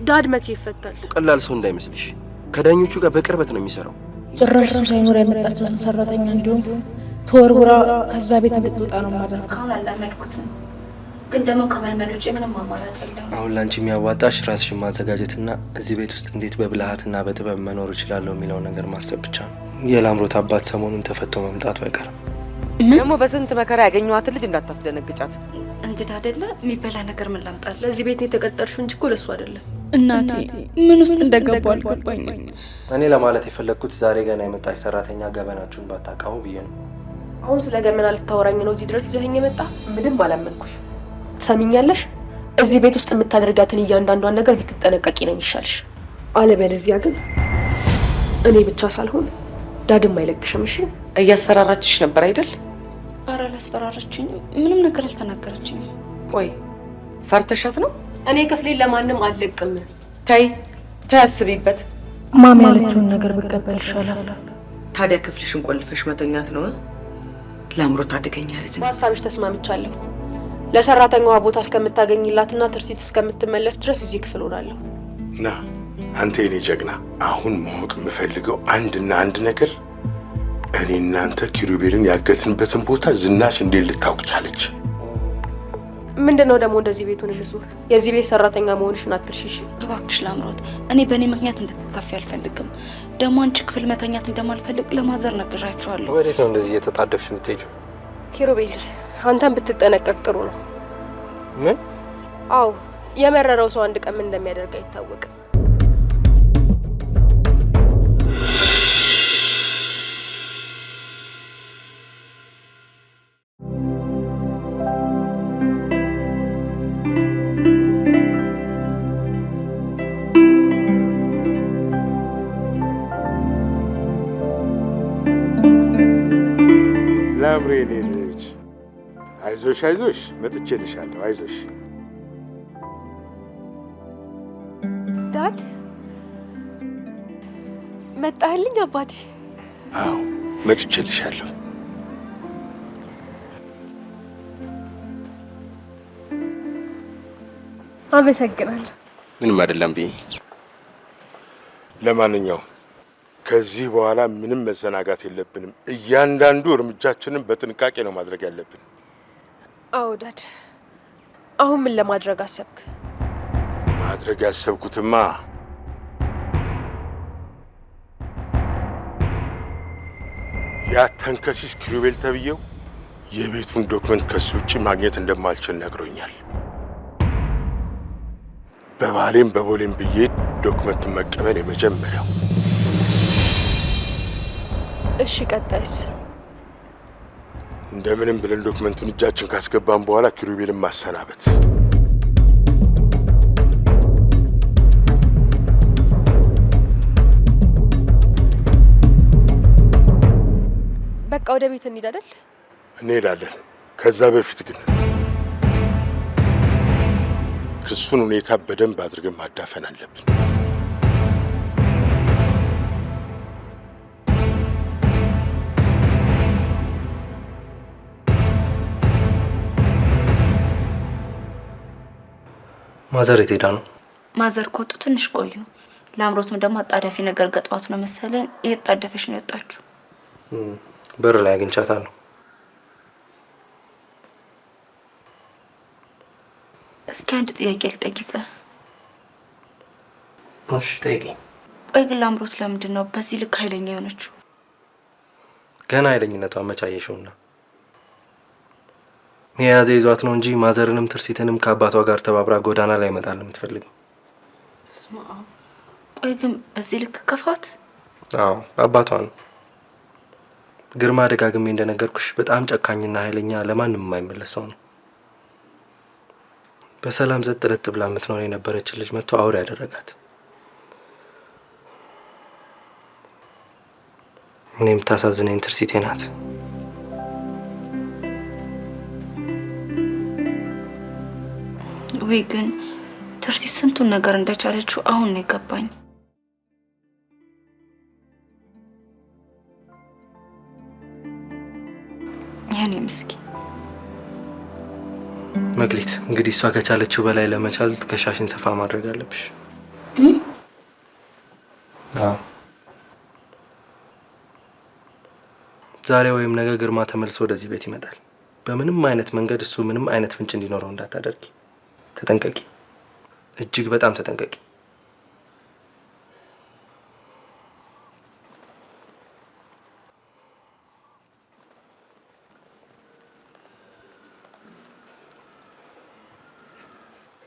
ዳድ መቼ ይፈታል? ቀላል ሰው እንዳይመስልሽ ከዳኞቹ ጋር በቅርበት ነው የሚሰራው። ጭራሽ እሱ ሳይኖር ያመጣችውን ሰራተኛ እንዲሁም ተወርውራ ከዛ ቤት እንድትወጣ ነው ማድረግ። እስካሁን አላመድኩትም፣ ግን ደግሞ ከመልመድ ውጭ ምንም አማራጭ የለም። አሁን ላንቺ የሚያዋጣሽ ራስሽን ማዘጋጀትና እዚህ ቤት ውስጥ እንዴት በብልሃትና በጥበብ መኖር እችላለሁ የሚለውን ነገር ማሰብ ብቻ ነው። የላምሮት አባት ሰሞኑን ተፈቶ መምጣቱ አይቀርም። ደግሞ በስንት መከራ ያገኘዋትን ልጅ እንዳታስደነግጫት። እንግዳ አይደለ የሚበላ ነገር ምን ላምጣል? ለዚህ ቤት ነው የተቀጠርሽው እንጂ እኮ ለሱ አይደለም። እናቴ ምን ውስጥ እንደገቡ አልገባኝም። እኔ ለማለት የፈለግኩት ዛሬ ገና የመጣች ሰራተኛ ገበናችሁን ባታቃሙ ብዬ ነው። አሁን ስለ ገመና ልታወራኝ ነው እዚህ ድረስ ይዘኸኝ የመጣ? ምንም አላመንኩሽ። ትሰሚኛለሽ? እዚህ ቤት ውስጥ የምታደርጋትን እያንዳንዷን ነገር ብትጠነቀቂ ነው የሚሻልሽ። አለበለዚያ ግን እኔ ብቻ ሳልሆን ዳድም አይለቅሽም። እሺ? እያስፈራራችሽ ነበር አይደል? ኧረ አላስፈራራችኝም፣ ምንም ነገር አልተናገረችኝም። ቆይ ፈርተሻት ነው? እኔ ክፍሌን ለማንም አልለቅም። ተይ አስቢበት። ማሚ ያለችውን ነገር ብቀበል ይሻላል። ታዲያ ክፍልሽን ቆልፈሽ መተኛት ነው? ላምሮት አደገኛ ልጅ ነው። በሀሳብሽ ተስማምቻለሁ። ለሰራተኛዋ ቦታ እስከምታገኝላትና ትርሲት እስከምትመለስ ድረስ እዚህ ክፍል ሆናለሁ። ና አንተ የኔ ጀግና፣ አሁን ማወቅ የምፈልገው አንድና አንድ ነገር፣ እኔ እናንተ ኪሩቤልን ያገትንበትን ቦታ ዝናሽ እንዴት ልታውቅ ቻለች? ምንድነው ደግሞ እንደዚህ ቤቱን ልዙር? የዚህ ቤት ሰራተኛ መሆንሽን አትርሺሽ እባክሽ ላምሮት። እኔ በእኔ ምክንያት እንድትከፊ አልፈልግም። ደግሞ አንቺ ክፍል መተኛት እንደማልፈልግ ለማዘር ነግራቸዋለሁ። ወዴት ነው እንደዚህ እየተጣደፍሽ የምትሄጂው? ኪሩቤል፣ አንተን ብትጠነቀቅ ጥሩ ነው። ምን? አዎ፣ የመረረው ሰው አንድ ቀን ምን እንደሚያደርግ አይታወቅም። ላምሬ የኔ ልጅ አይዞሽ፣ መጥቼልሻለሁ። አይዞሽ። ዳድ መጣህልኝ አባቴ? አዎ መጥቼልሻለሁ። አመሰግናለሁ። ምንም አይደለም ብዬ። ለማንኛውም ከዚህ በኋላ ምንም መዘናጋት የለብንም። እያንዳንዱ እርምጃችንን በጥንቃቄ ነው ማድረግ ያለብን። አዎ ዳድ። አሁን ምን ለማድረግ አሰብክ? ማድረግ ያሰብኩትማ ያ ተንከሲስ ኪሩቤል ተብዬው የቤቱን ዶክመንት ከሱ ውጭ ማግኘት እንደማልችል ነግሮኛል። በባሌም በቦሌም ብዬ ዶክመንት መቀበል የመጀመሪያው። እሺ ቀጣይስ? እንደምንም ብለን ዶክመንቱን እጃችን ካስገባን በኋላ ኪሩቤልን ማሰናበት። በቃ ወደ ቤት እንሂድ አይደል? እንሄዳለን። ከዛ በፊት ግን ክሱን ሁኔታ በደንብ አድርገን ማዳፈን አለብን። ማዘር የት ሄዳ ነው? ማዘር ከወጡ ትንሽ ቆዩ። ላምሮትም ደግሞ አጣዳፊ ነገር ገጥሟት ነው መሰለን እየተጣደፈች ነው የወጣችው። በር ላይ አግኝቻታለሁ። እስኪ አንድ ጥያቄ ልጠይቅህ። እሺ ጠይቂኝ። ቆይ ግን ላምሮት ለምንድን ነው በዚህ ልክ ኃይለኛ የሆነችው? ገና ኃይለኝነቷን መቼ አየሽውና? የያዘ ይዟት ነው እንጂ ማዘርንም ትርሲትንም ከአባቷ ጋር ተባብራ ጎዳና ላይ መጣል የምትፈልገው። ቆይ ግን በዚህ ልክ ከፋት? አዎ አባቷ ነው። ግርማ ደጋግሜ እንደነገርኩሽ በጣም ጨካኝና ኃይለኛ፣ ለማንም የማይመለስ ሰው ነው። በሰላም ዘጥ ለጥ ብላ የምትኖር የነበረችን ልጅ መጥቶ አውሬ ያደረጋት። እኔ የምታሳዝነኝ ትርሲቴ ናት። ወይ ግን ትርሲት ስንቱን ነገር እንደቻለችው አሁን ነው የገባኝ። የኔ ምስኪን መክሊት፣ እንግዲህ እሷ ከቻለችው በላይ ለመቻል ትከሻሽን ሰፋ ማድረግ አለብሽ። ዛሬ ወይም ነገ ግርማ ተመልሶ ወደዚህ ቤት ይመጣል። በምንም አይነት መንገድ እሱ ምንም አይነት ፍንጭ እንዲኖረው እንዳታደርጊ። ተጠንቀቂ፣ እጅግ በጣም ተጠንቀቂ።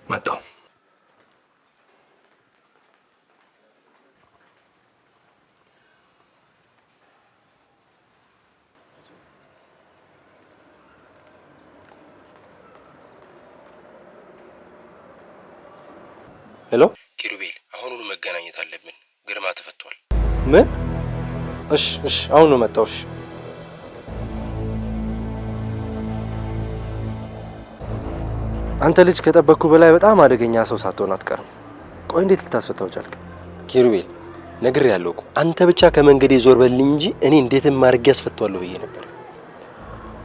መጣሁ። ሄሎ ኪሩቤል፣ አሁኑኑ መገናኘት አለብን። ግርማ ተፈቷል። ምን? እሺ እሺ፣ አሁን ነው መጣሁ። እሺ አንተ ልጅ ከጠበቅኩ በላይ በጣም አደገኛ ሰው ሳትሆን አትቀርም። ቆይ እንዴት ልታስፈታው ቻልክ? ኪሩቤል፣ ነግሬሃለሁ እኮ አንተ ብቻ ከመንገዴ ዞር በልኝ እንጂ እኔ እንዴትም ማድረግ ያስፈታዋለሁ ብዬ ነበር።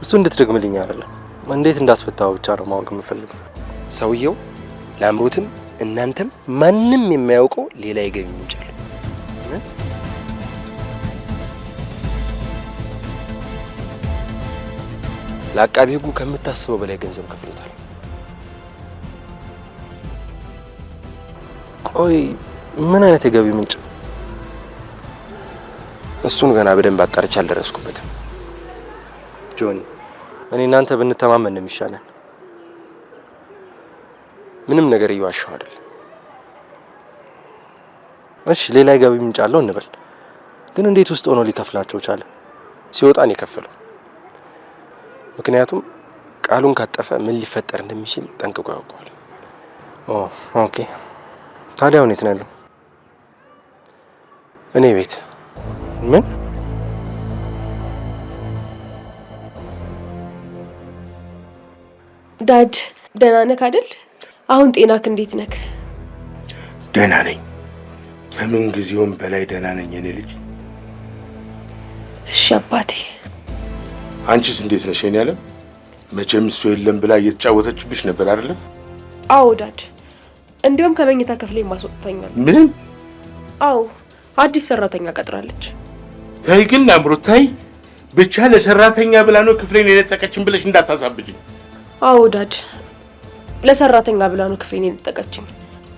እሱ እንድትደግምልኝ አይደለም፣ እንዴት እንዳስፈታው ብቻ ነው ማወቅ የምፈልገው። ሰውየው ለአምሮትም እናንተም ማንም የማያውቀው ሌላ የገቢ ምንጭ አለው። ለአቃቢ ሕጉ ከምታስበው በላይ ገንዘብ ከፍሎታል። ቆይ ምን አይነት የገቢ ምንጭ? እሱን ገና በደንብ አጣርቼ አልደረስኩበትም። ጆኒ፣ እኔ እናንተ ብንተማመን ነው የሚሻለን። ምንም ነገር እየዋሸሁ አይደለም። እሺ ሌላ የገቢ ምንጭ አለው እንበል፣ ግን እንዴት ውስጥ ሆኖ ሊከፍላቸው ቻለ? ሲወጣ ነው የከፈለው። ምክንያቱም ቃሉን ካጠፈ ምን ሊፈጠር እንደሚችል ጠንቅቆ ያውቀዋል። ኦኬ። ታዲያ አሁን የት ነው ያለው? እኔ ቤት። ምን? ዳድ ደህና ነህ አይደል? አሁን ጤናክ እንዴት ነክ? ደህና ነኝ። ከምን ጊዜውም በላይ ደህና ነኝ የኔ ልጅ። እሺ አባቴ። አንቺስ እንዴት ነሽ የኔ ዓለም? መቼም እሱ የለም ብላ እየተጫወተችብሽ ነበር አይደለም? አዎ ዳድ፣ እንዲያውም ከመኝታ ክፍሌ ማስወጣኛል። ምን? አዎ አዲስ ሰራተኛ ቀጥራለች። ታይ ግን አምሮት ታይ፣ ብቻ ለሰራተኛ ብላ ነው ክፍሌን የነጠቀችን ብለሽ እንዳታሳብጅኝ። አዎ ዳድ፣ ለሰራተኛ ብላ ነው ክፍሌን የነጠቀችኝ።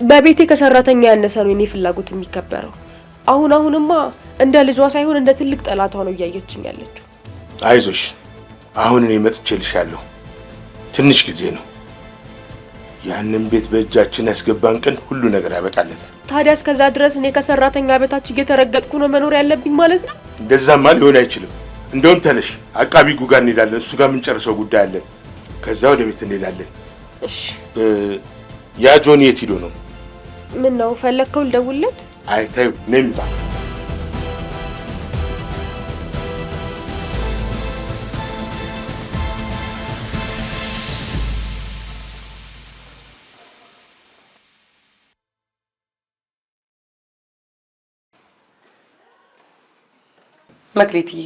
በቤቴ ከሰራተኛ ያነሰ ነው የኔ ፍላጎት የሚከበረው። አሁንማ እንደ ልጇ ሳይሆን እንደ ትልቅ ጠላቷ ነው እያየችኝ ያለችው። አይዞሽ፣ አሁን እኔ መጥቼልሻለሁ። ትንሽ ጊዜ ነው። ያንን ቤት በእጃችን ያስገባን ቀን ሁሉ ነገር ያበቃለታል። ታዲያ እስከዛ ድረስ እኔ ከሰራተኛ በታች እየተረገጥኩ ነው መኖር ያለብኝ ማለት ነው? እንደዛማ ሊሆን አይችልም። እንደውም ተነሽ፣ አቃቢ ሕጉ ጋር እንሄዳለን። እሱ ጋር የምንጨርሰው ጉዳይ አለን። ከዛ ወደ ቤት እንሄዳለን። እሺ። ያ ጆኒ የት ሄዶ ነው? ምን ነው ፈለግከው ልደውልለት? አይ ተይው፣ ነይ ምጣ። መክሊትዬ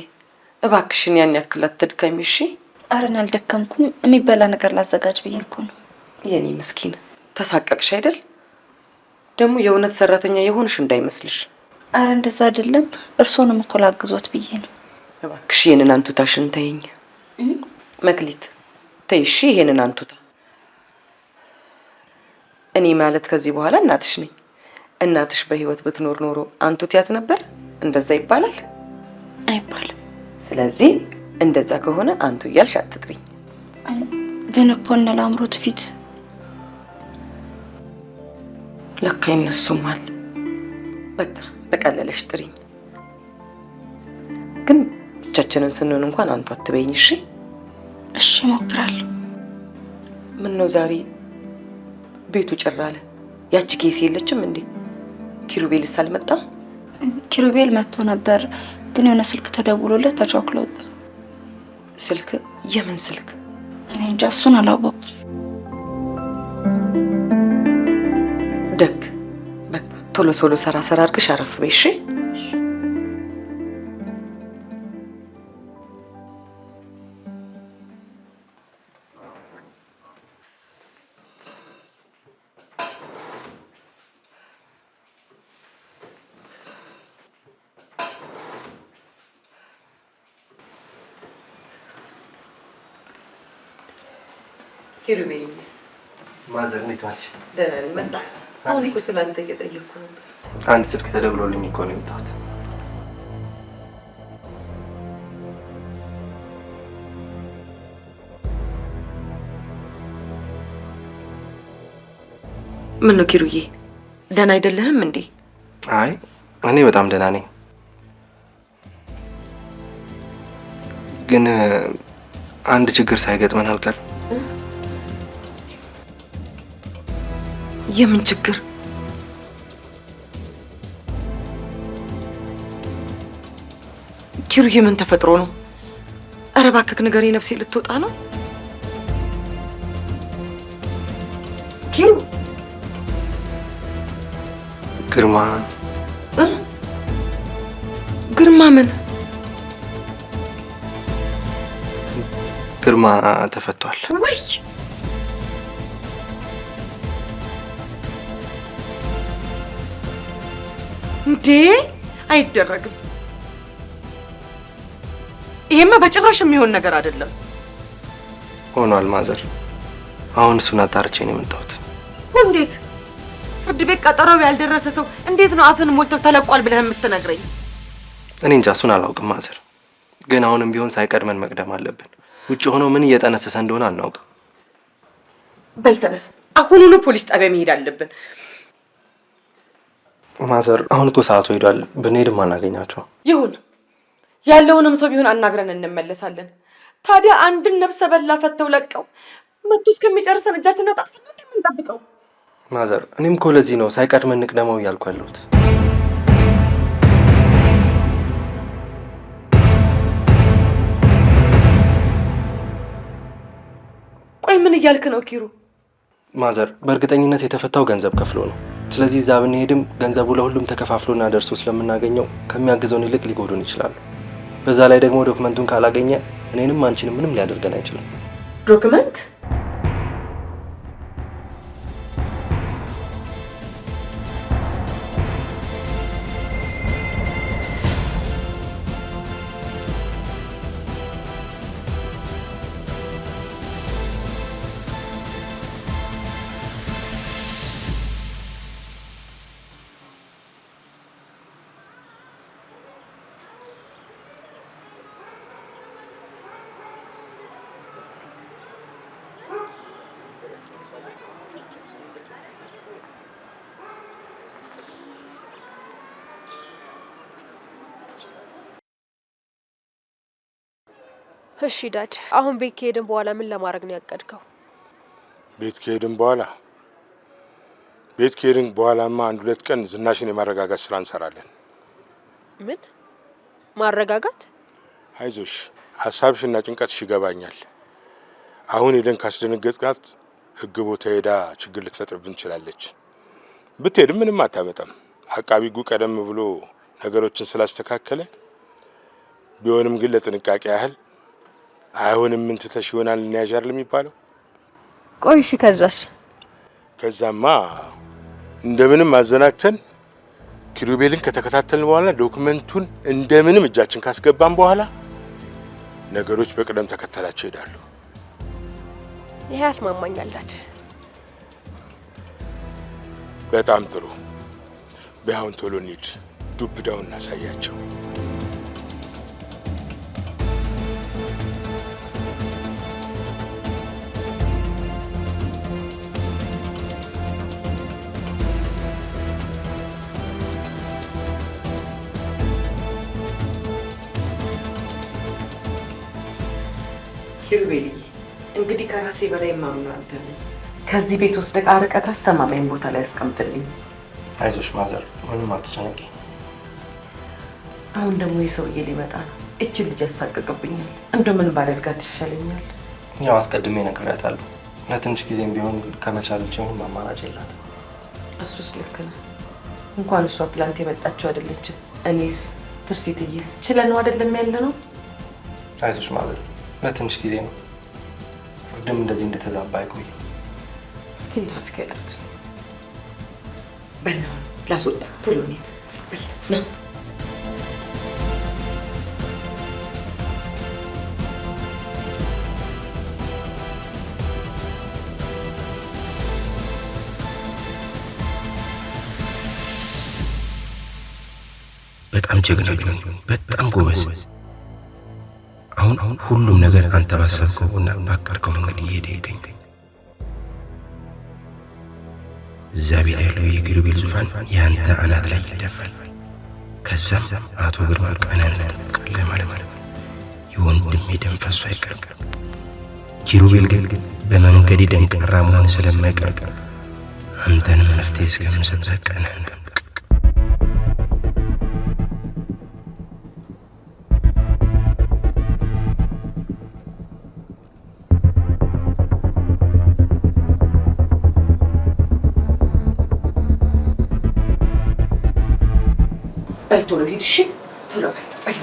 እባክሽን ያን ያክል አትድከሚ እሺ። አረን አልደከምኩም። የሚበላ ነገር ላዘጋጅ ብዬ እኮ ነው። የኔ ምስኪን ተሳቀቅሽ አይደል? ደግሞ የእውነት ሰራተኛ የሆንሽ እንዳይመስልሽ። አረ እንደዛ አይደለም፣ እርሶንም እኮ ላግዞት ብዬ ነው። እባክሽ ይሄንን አንቱታሽን ተይኝ መክሊት፣ ተይ እሺ። ይሄንን አንቱታ እኔ ማለት ከዚህ በኋላ እናትሽ ነኝ። እናትሽ በህይወት ብትኖር ኖሮ አንቱትያት ነበር? እንደዛ ይባላል? አይባልም። ስለዚህ እንደዛ ከሆነ አንቱ እያልሽ አትጥሪኝ። ግን እኮ እነ ላምሮት ፊት ለካ ይነሱማል። በቃ በቀለለሽ ጥሪኝ። ግን ብቻችንን ስንሆን እንኳን አንቱ አትበይኝ እሺ? እሺ እሞክራለሁ። ምን ነው ዛሬ ቤቱ ጭር አለ? ያቺ ኬስ የለችም እንዴ? ኪሩቤልስ አልመጣም? ኪሩቤል መጥቶ ነበር፣ ግን የሆነ ስልክ ተደውሎለት ተቻክሎ ወጣ። ስልክ? የምን ስልክ? እኔ እንጃ፣ እሱን አላወኩም። ደግ በቃ ቶሎ ቶሎ ሰራ አድርገሽ አረፍ በይ እሺ? ኪሩቤል ማዘር እንዴት ዋልሽ? ደህና ነኝ። መጣ አሁን እኮ ስላንተ እየጠየቅኩ ነበር። አንድ ስልክ ተደውሎልኝ እኮ ነው የመጣሁት። ምን ነው ኪሩዬ፣ ደህና አይደለህም እንዴ? አይ እኔ በጣም ደህና ነኝ፣ ግን አንድ ችግር ሳይገጥመን አልቀርም። የምን ችግር? ኪሩዬ ምን ተፈጥሮ ነው? ኧረ እባክህ ንገረኝ፣ ነፍሴ ልትወጣ ነው። ኪሩ ግርማ ግርማ ምን? ግርማ ተፈቷል። ወይ እንዴ! አይደረግም። ይሄማ በጭራሽ የሚሆን ነገር አይደለም። ሆኗል ማዘር። አሁን እሱን አጣርቼ ነው የመጣሁት። እንዴት? ፍርድ ቤት ቀጠሮው ያልደረሰ ሰው እንዴት ነው አፍን ሞልተው ተለቋል ብለህ የምትነግረኝ? እኔ እንጃ፣ እሱን አላውቅም ማዘር። ግን አሁንም ቢሆን ሳይቀድመን መቅደም አለብን። ውጭ ሆኖ ምን እየጠነሰሰ እንደሆነ አናውቅም። በል ተነስ፣ አሁኑኑ ፖሊስ ጣቢያ መሄድ አለብን። ማዘር አሁን እኮ ሰዓቱ ሄዷል። ብንሄድም አናገኛቸው። ይሁን፣ ያለውንም ሰው ቢሆን አናግረን እንመለሳለን። ታዲያ አንድን ነፍሰ በላ ፈተው ለቀው መቶ እስከሚጨርሰን እጃችንን አጣጥፈን እንደምንጠብቀው? ማዘር እኔም እኮ ለዚህ ነው ሳይቀድመን እንቅደመው እያልኩ ያለሁት። ቆይ ምን እያልክ ነው ኪሩ? ማዘር በእርግጠኝነት የተፈታው ገንዘብ ከፍሎ ነው። ስለዚህ እዛ ብንሄድም ገንዘቡ ለሁሉም ተከፋፍሎና ደርሶ ስለምናገኘው ከሚያግዘውን ይልቅ ሊጎዱን ይችላሉ። በዛ ላይ ደግሞ ዶክመንቱን ካላገኘ እኔንም አንቺንም ምንም ሊያደርገን አይችልም። ዶክመንት? እሺ ዳድ፣ አሁን ቤት ከሄድን በኋላ ምን ለማድረግ ነው ያቀድከው? ቤት ከሄድን በኋላማ አንድ ሁለት ቀን ዝናሽን የማረጋጋት ስራ እንሰራለን። ምን ማረጋጋት? አይዞሽ፣ ሀሳብሽና ጭንቀትሽ ይገባኛል። አሁን ሄደን ካስደነገጥናት ህግ ቦታ ሄዳ ችግር ልትፈጥርብን ትችላለች። ብትሄድም ምንም አታመጣም። አቃቢ ህጉ ቀደም ብሎ ነገሮችን ስላስተካከለ ቢሆንም ግን ለጥንቃቄ ያህል አይሆንም ምን ትተሽ ይሆናል እንያዣር ለሚባለው። ቆይ እሺ፣ ከዛማ እንደምንም አዘናግተን ኪሩቤልን ከተከታተልን በኋላ ዶክመንቱን እንደምንም እጃችን ካስገባን በኋላ ነገሮች በቅደም ተከተላቸው ይሄዳሉ። ይሄ ያስማማኛል ዳድ። በጣም ጥሩ። ቢያውን ቶሎ እንሂድ፣ ዱብዳውን እናሳያቸው። ኪሩቤል እንግዲህ ከራሴ በላይ የማምነው አንተ ነህ። ከዚህ ቤት ውስጥ አርቀህ አስተማማኝ ቦታ ላይ አስቀምጥልኝ። አይዞሽ ማዘር፣ ምንም አትጨነቂ። አሁን ደግሞ የሰውዬ ሊመጣ ነው። እች ልጅ ያሳቅቅብኛል። እንደምን ባደርጋት ይሻለኛል? ያው አስቀድሜ ነግሬያታለሁ። ለትንሽ ጊዜም ቢሆን ከመቻለች ምንም አማራጭ የላትም። እሱስ ልክ ነህ። እንኳን እሷ ትላንት የመጣችው አይደለችም። እኔስ ትርሲትዬስ ችለነው አይደለም ያለ ነው። አይዞሽ ማዘር፣ ለትንሽ ጊዜ ነው። ፍርድም እንደዚህ እንደተዛባ አይቆይ። እስኪ እንዳትከዳድ በእናትህ ላስወጣ ቶሎ ነው። በጣም ጀግና ጆን፣ በጣም ጎበዝ። አሁን ሁሉም ነገር አንተ ባሰብከውና ባቀድከው መንገድ እየሄደ ይገኛል። እዛ ቤት ያለው የኪሩቤል ዙፋን ያንተ አናት ላይ ይደፋል። ከዛም አቶ ግርማ ቀናን ትጠብቃለህ ማለት ነው። የወንድሜ ደም ፈሶ አይቀርም። ኪሩቤል ግን በመንገድ ደንቃራ መሆን ስለማይቀር አንተንም መፍትሄ እስከምሰጥህ ቀናን ጠብቅ። ቶሎ ሂድ እሺ፣ ቶሎ በል።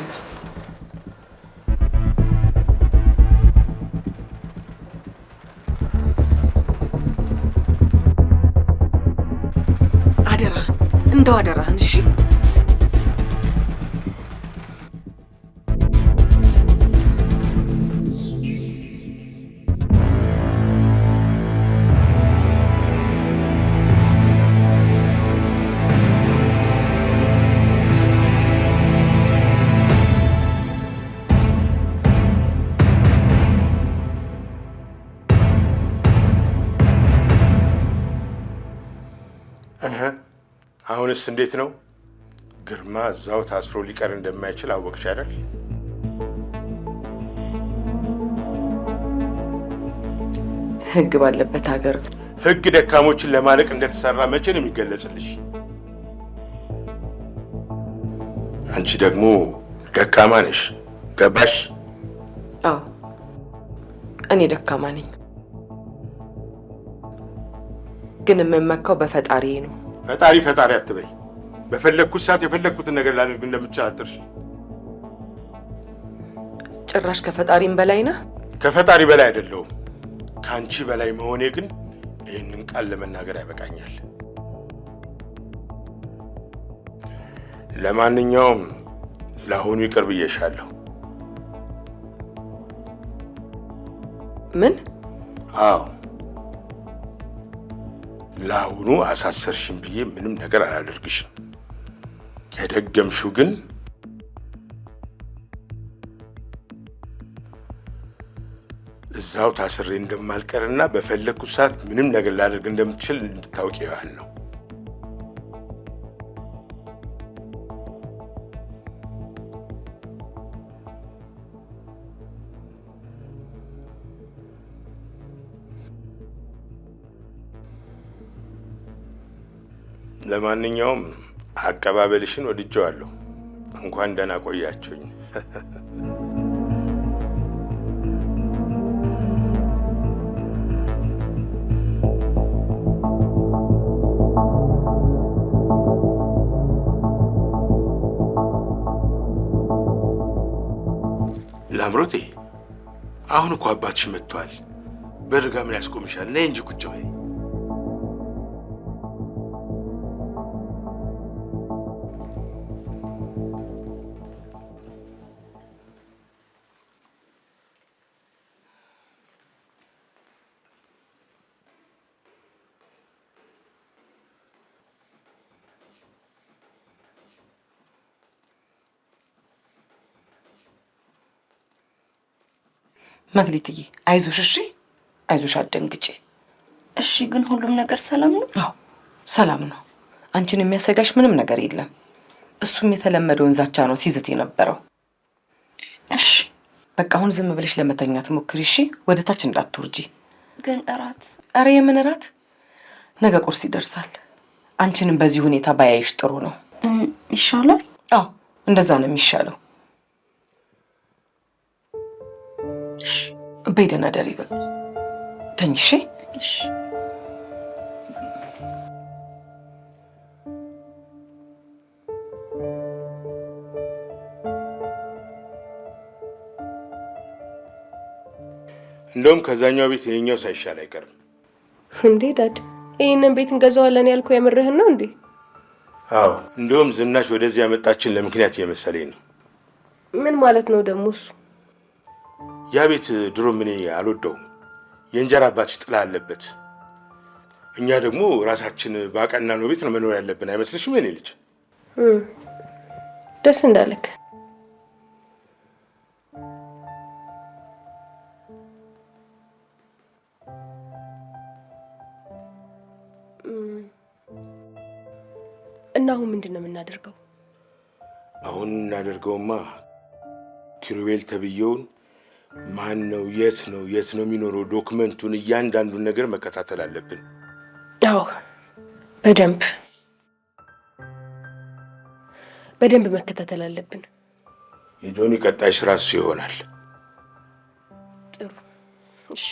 አደራህን እንደው አደራህን እሺ። አሁንስ እንዴት ነው? ግርማ እዛው ታስሮ ሊቀር እንደማይችል አወቅሽ አይደል? ህግ ባለበት ሀገር ህግ ደካሞችን ለማለቅ እንደተሰራ መቼ ነው የሚገለጽልሽ? አንቺ ደግሞ ደካማ ነሽ። ገባሽ? አዎ እኔ ደካማ ነኝ፣ ግን የምመካው በፈጣሪዬ ነው። ፈጣሪ አትበይ። በፈለግኩት ሰዓት የፈለግኩትን ነገር ላደርግ እንደምችል አትርሺ። ጭራሽ ከፈጣሪም በላይ ነህ። ከፈጣሪ በላይ አይደለሁም። ከአንቺ በላይ መሆኔ ግን ይህንን ቃል ለመናገር ያበቃኛል። ለማንኛውም ለአሁኑ ይቅር ብዬሻለሁ። ምን? አዎ ለአሁኑ አሳሰርሽም ብዬ ምንም ነገር አላደርግሽም። የደገምሽው ግን እዛው ታስሬ እንደማልቀርና በፈለግኩት ሰዓት ምንም ነገር ላደርግ እንደምትችል እንድታውቂ ያህል ነው። ለማንኛውም አቀባበልሽን ወድጄዋለሁ። እንኳን ደህና ቆያችሁኝ። ላምሮቴ፣ አሁን እኮ አባትሽ መጥቷል። በርጋ ምን ያስቆምሻል? ነይ እንጂ ቁጭ በይ። መክሊትዬ አይዞሽ፣ እሺ አይዞሽ፣ አትደንግጪ። እሺ ግን ሁሉም ነገር ሰላም ነው? አዎ ሰላም ነው። አንቺን የሚያሰጋሽ ምንም ነገር የለም። እሱም የተለመደውን ዛቻ ነው ሲዝት የነበረው። እሺ በቃ አሁን ዝም ብለሽ ለመተኛት ሞክሪ እሺ። ወደ ታች እንዳትወርጂ። ግን እራት? ኧረ የምን እራት? ነገ ቁርስ ይደርሳል። አንቺንም በዚህ ሁኔታ ባያይሽ ጥሩ ነው። ይሻላል? አዎ እንደዛ ነው የሚሻለው። በይ ደህና ደሪ። በቃ ተኝ እሺ። እሺ እንደውም ከዛኛው ቤት ይሄኛው ሳይሻል አይቀርም። እንዴ ዳድ፣ ይሄንን ቤት እንገዛዋለን ያልከው የምርህን ነው እንዴ? አዎ እንደውም ዝናሽ ወደዚህ ያመጣችን ለምክንያት እየመሰለኝ ነው። ምን ማለት ነው ደግሞ እሱ? ያ ቤት ድሮ ምን አልወደውም። የእንጀራ አባትሽ ጥላ አለበት። እኛ ደግሞ ራሳችን ባቀና ነው ቤት ነው መኖር ያለብን አይመስልሽም? የኔ ልጅ ደስ እንዳለክ። እና አሁን ምንድነው የምናደርገው? አሁን እናደርገውማ ኪሩቤል ተብየውን ማን ነው፣ የት ነው የሚኖረው፣ ዶክመንቱን፣ እያንዳንዱን ነገር መከታተል አለብን። አዎ በደንብ መከታተል አለብን። የጆኒ ቀጣይ ስራስ ይሆናል። ጥሩ እሺ።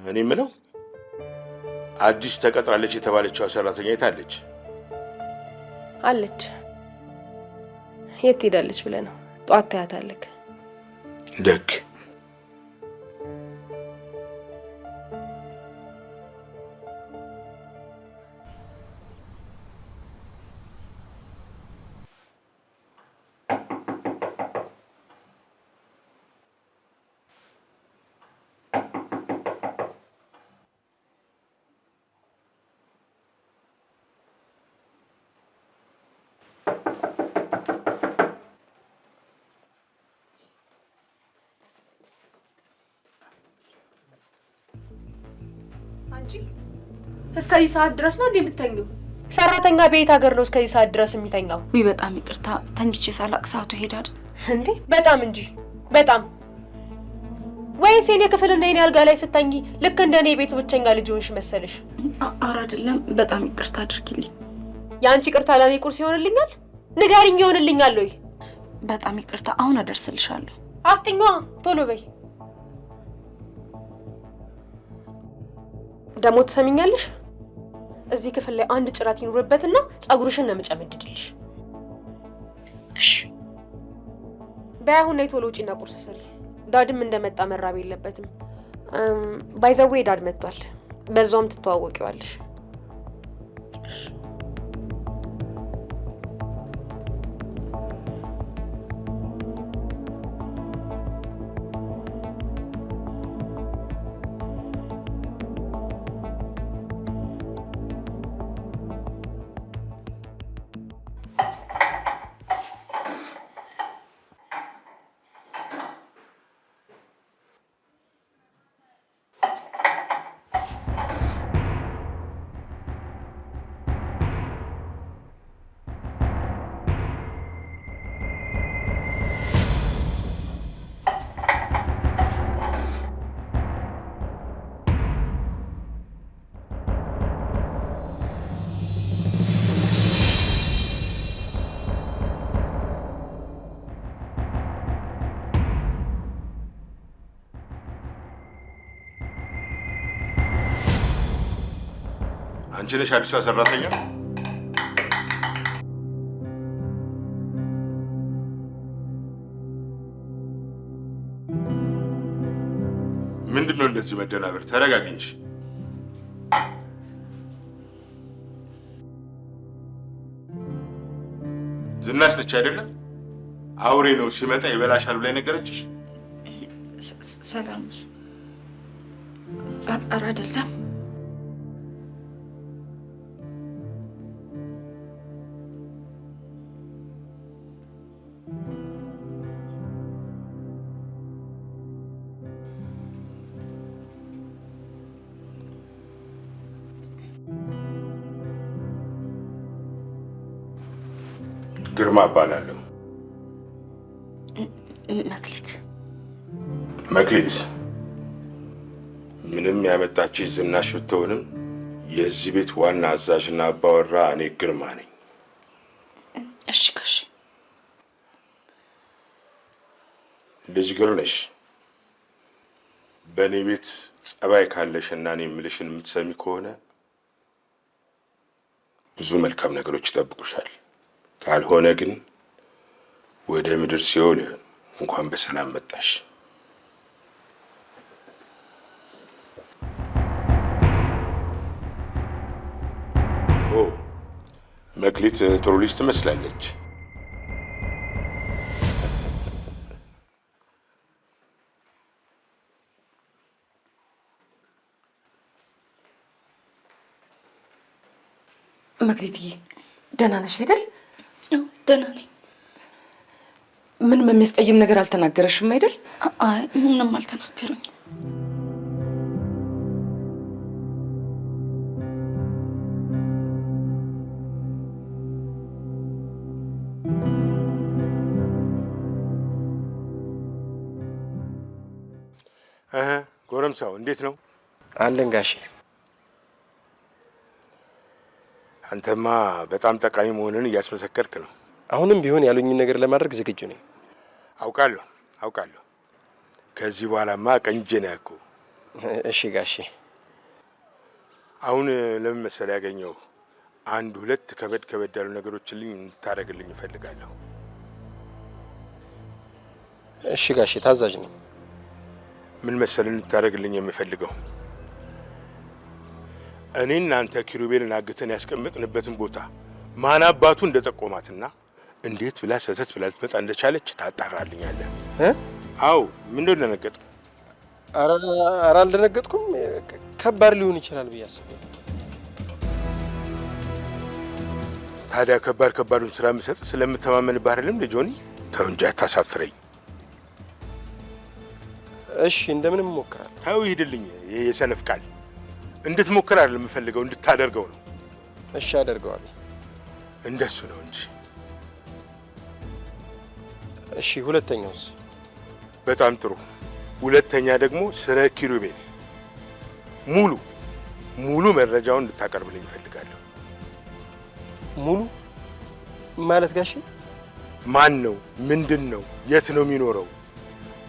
እኔ የምለው አዲስ ተቀጥራለች የተባለችው ሰራተኛ የት አለች? አለች። የት ሄዳለች ብለህ ነው? ጧት ታያታለህ። ደግ እስከዚህ ሰዓት ድረስ ነው እንደምትተኙ? ሰራተኛ በየት ሀገር ነው እስከዚህ ሰዓት ድረስ የሚተኛው? ውይ በጣም ይቅርታ፣ ተኝቼ ሳላቅ ሰዓቱ ይሄዳል። እንዴ በጣም እንጂ በጣም። ወይስ የኔ ክፍልና የኔ አልጋ ላይ ስተኝ ልክ እንደኔ የቤቱ ብቸኛ ልጅ ሆንሽ መሰለሽ? ኧረ አይደለም፣ በጣም ይቅርታ አድርጊልኝ። የአንቺ ይቅርታ ለኔ ቁርስ ይሆንልኛል? ንገሪኝ፣ ይሆንልኛል ወይ? በጣም ይቅርታ፣ አሁን አደርስልሻለሁ። አፍጥኛ፣ ቶሎ በይ። ደግሞ ትሰሚኛለሽ? እዚህ ክፍል ላይ አንድ ጭራት ይኑርበትና ጸጉርሽን ነው የምጨምድድልሽ። እሺ በይ አሁን ላይ ቶሎ ውጪና ቁርስ ስሪ። ዳድም እንደመጣ መራብ የለበትም። ባይዘዌ ዳድ መጥቷል። በዛውም ትተዋወቂዋለሽ። አንቺ ነሽ አዲሷ ሰራተኛ? ምንድነው እንደዚህ መደናበር? ተረጋጊ እንጂ። ዝናሽ ነች አይደለም? አውሬ ነው ሲመጣ ይበላሻል ብላ ነገረችሽ? ሰላም። ኧረ አይደለም። ግርማ እባላለሁ። መክሊት ምንም ያመጣችሽ ዝናሽ ብትሆንም የዚህ ቤት ዋና አዛዥና አባወራ እኔ ግርማ ነኝ። እሺ ጋሽ። ልጅ ግር ነሽ። በእኔ ቤት ጸባይ ካለሽና እኔ የምልሽን የምትሰሚ ከሆነ ብዙ መልካም ነገሮች ይጠብቁሻል። ካልሆነ ግን ወደ ምድር ሲኦል እንኳን በሰላም መጣሽ። መክሊት ጥሩ ልጅ ትመስላለች። መክሊትዬ ደህና ነሽ አይደል? አዎ ደህና ነኝ። ምንም የሚያስቀይም ነገር አልተናገረሽም አይደል? አይ ምንም አልተናገሩኝ። ጎረምሳው እንዴት ነው? አለን ጋሼ። አንተማ በጣም ጠቃሚ መሆንን እያስመሰከርክ ነው። አሁንም ቢሆን ያሉኝን ነገር ለማድረግ ዝግጁ ነኝ። አውቃለሁ። ከዚህ በኋላማ ቀኝ እጄ ነው ያልኩህ። እሺ ጋሼ። አሁን ለምን መሰለህ ያገኘው አንድ ሁለት ከበድ ያሉ ነገሮችን እንድታደርግልኝ እፈልጋለሁ። እሺ ጋሼ፣ ታዛዥ ነኝ። ምን መሰለህ እንድታደርግልኝ የምፈልገው እኔ እናንተ ኪሩቤልን አግተን ያስቀመጥንበትን ቦታ ማን አባቱ እንደጠቆማትና እንዴት ብላ ሰተት ብላ ልትመጣ እንደቻለች ታጣራልኛለህ። አዎ ምንድነው ደነገጥኩ? ኧረ አልደነገጥኩም። ከባድ ሊሆን ይችላል ብዬ አስቤ። ታዲያ ከባዱን ስራ የምሰጥ ስለምተማመንብህ አይደለም ልጆኒ? ተው እንጂ አታሳፍረኝ። እሺ እንደምንም እሞክራለሁ። ተው ይሄድልኝ። ይሄ የሰነፍ ቃል እንድትሞክር አይደለም የምፈልገው፣ እንድታደርገው ነው። እሺ አደርገዋለሁ። እንደሱ ነው እንጂ። እሺ ሁለተኛውስ? በጣም ጥሩ። ሁለተኛ ደግሞ ስለ ኪሩቤል ሙሉ መረጃውን እንድታቀርብልኝ እፈልጋለሁ። ሙሉ ማለት ጋሼ? ማን ነው? ምንድን ነው? የት ነው የሚኖረው?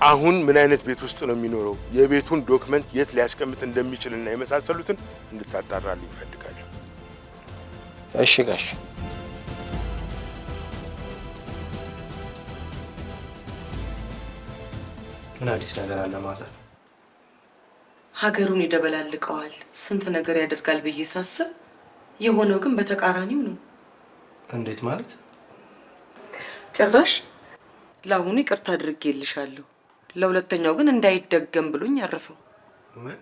አሁን ምን አይነት ቤት ውስጥ ነው የሚኖረው? የቤቱን ዶክመንት የት ሊያስቀምጥ እንደሚችልና የመሳሰሉትን እንድታጣራልኝ እፈልጋለሁ። እሺ ጋሽ። ምን አዲስ ነገር አለ ማዘር? ሀገሩን ይደበላልቀዋል፣ ስንት ነገር ያደርጋል ብዬ ሳስብ የሆነው ግን በተቃራኒው ነው። እንዴት ማለት? ጭራሽ ለአሁኑ ይቅርታ አድርጌልሻለሁ፣ ለሁለተኛው ግን እንዳይደገም ብሎኝ ያረፈው። ምን?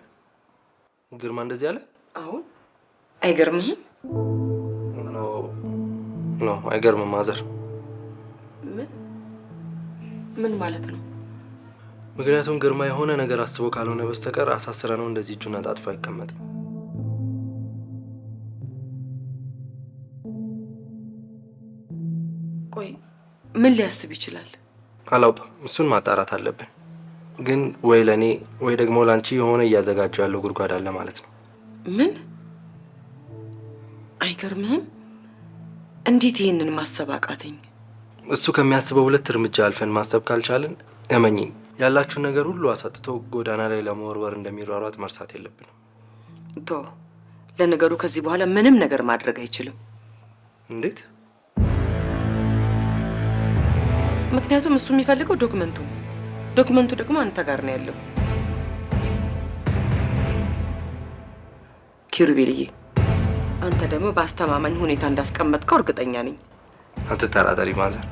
ግርማ እንደዚህ አለ? አሁን አይገርምህም? ኖ አይገርምም ማዘር። ምን ማለት ነው? ምክንያቱም ግርማ የሆነ ነገር አስቦ ካልሆነ በስተቀር አሳስረ ነው እንደዚህ እጁን አጣጥፎ አይቀመጥም። ቆይ ምን ሊያስብ ይችላል? አላውቅም፣ እሱን ማጣራት አለብን። ግን ወይ ለኔ ወይ ደግሞ ላንቺ የሆነ እያዘጋጀው ያለው ጉድጓድ አለ ማለት ነው። ምን? አይገርምህም? እንዴት ይሄንን ማሰብ አቃተኝ? እሱ ከሚያስበው ሁለት እርምጃ አልፈን ማሰብ ካልቻልን እመኚኝ ያላችሁን ነገር ሁሉ አሳጥቶ ጎዳና ላይ ለመወርወር እንደሚሯሯጥ መርሳት የለብንም። ቶ ለነገሩ ከዚህ በኋላ ምንም ነገር ማድረግ አይችልም። እንዴት? ምክንያቱም እሱ የሚፈልገው ዶክመንቱ ደግሞ አንተ ጋር ነው ያለው። ኪሩቤልዬ፣ አንተ ደግሞ በአስተማማኝ ሁኔታ እንዳስቀመጥከው እርግጠኛ ነኝ። አትጠራጠሪ ማዘር።